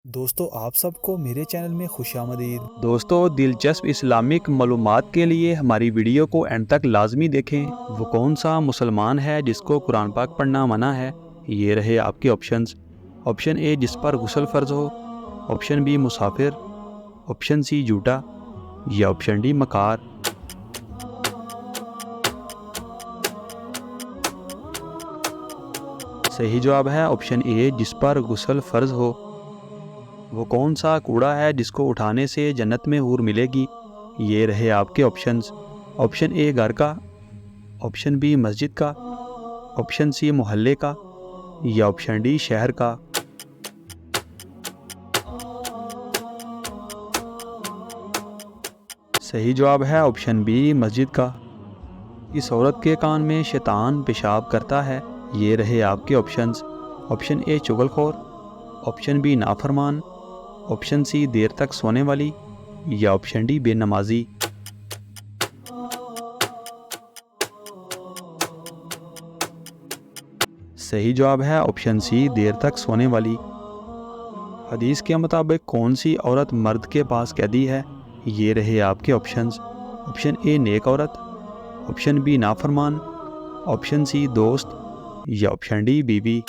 दोस्तों आप सबको मेरे चैनल में खुशामदीद। दोस्तों दिलचस्प इस्लामिक मालूमात के लिए हमारी वीडियो को एंड तक लाजमी देखें। वो कौन सा मुसलमान है जिसको कुरान पाक पढ़ना मना है? ये रहे आपके ऑप्शंस। ऑप्शन ए जिस पर गुस्ल फ़र्ज हो, ऑप्शन बी मुसाफिर, ऑप्शन सी झूठा या ऑप्शन डी मकार। सही जवाब है ऑप्शन ए जिस पर गुस्ल फ़र्ज हो। वो कौन सा कूड़ा है जिसको उठाने से जन्नत में हूर मिलेगी? ये रहे आपके ऑप्शंस। ऑप्शन ए घर का, ऑप्शन बी मस्जिद का, ऑप्शन सी मोहल्ले का या ऑप्शन डी शहर का। सही जवाब है ऑप्शन बी मस्जिद का। इस औरत के कान में शैतान पेशाब करता है। ये रहे आपके ऑप्शंस। ऑप्शन ए चुगलखोर, ऑप्शन बी नाफरमान, ऑप्शन सी देर तक सोने वाली या ऑप्शन डी बेनमाजी। सही जवाब है ऑप्शन सी देर तक सोने वाली। हदीस के मुताबिक कौन सी औरत मर्द के पास कैदी है? ये रहे आपके ऑप्शंस। ऑप्शन ए नेक औरत, ऑप्शन बी नाफरमान, ऑप्शन सी दोस्त या ऑप्शन डी बीवी।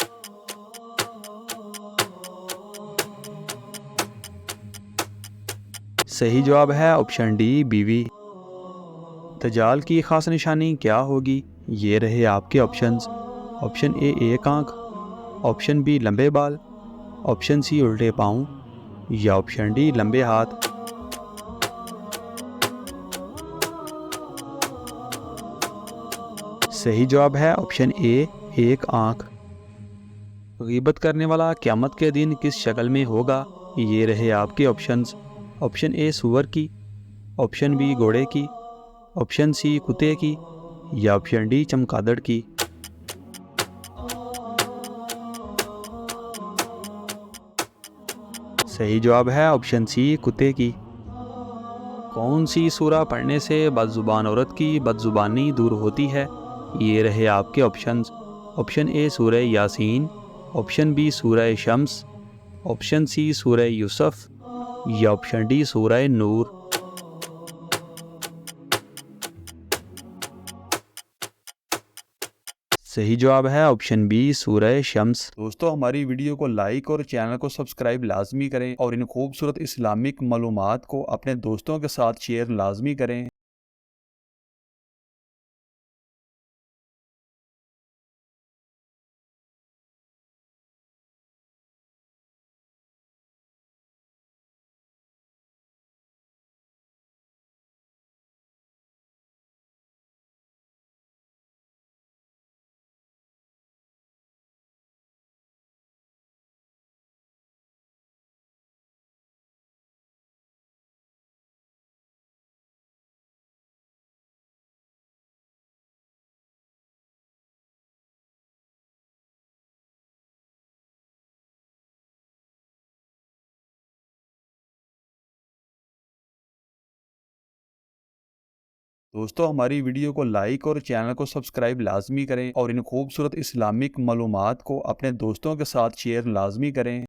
सही जवाब है ऑप्शन डी बीवी। दज्जाल की खास निशानी क्या होगी? ये रहे आपके ऑप्शंस। ऑप्शन ए एक आंख, ऑप्शन बी लंबे बाल, ऑप्शन सी उल्टे पाँव या ऑप्शन डी लंबे हाथ। सही जवाब है ऑप्शन ए एक आंख। गीबत करने वाला क़यामत के दिन किस शक्ल में होगा? ये रहे आपके ऑप्शंस। ऑप्शन ए सूअर की, ऑप्शन बी घोड़े की, ऑप्शन सी कुत्ते की या ऑप्शन डी चमगादड़ की। सही जवाब है ऑप्शन सी कुत्ते की। कौन सी सूरा पढ़ने से बदजुबान औरत की बदजुबानी दूर होती है? ये रहे आपके ऑप्शंस। ऑप्शन ए सूरह यासीन, ऑप्शन बी सूरह शम्स, ऑप्शन सी सूरह यूसुफ या ऑप्शन डी सूरह नूर। सही जवाब है ऑप्शन बी सूरह शम्स। दोस्तों हमारी वीडियो को लाइक और चैनल को सब्सक्राइब लाजमी करें और इन खूबसूरत इस्लामिक मालूमात को अपने दोस्तों के साथ शेयर लाजमी करें। दोस्तों हमारी वीडियो को लाइक और चैनल को सब्सक्राइब लाजमी करें और इन खूबसूरत इस्लामिक मालूमात को अपने दोस्तों के साथ शेयर लाजमी करें।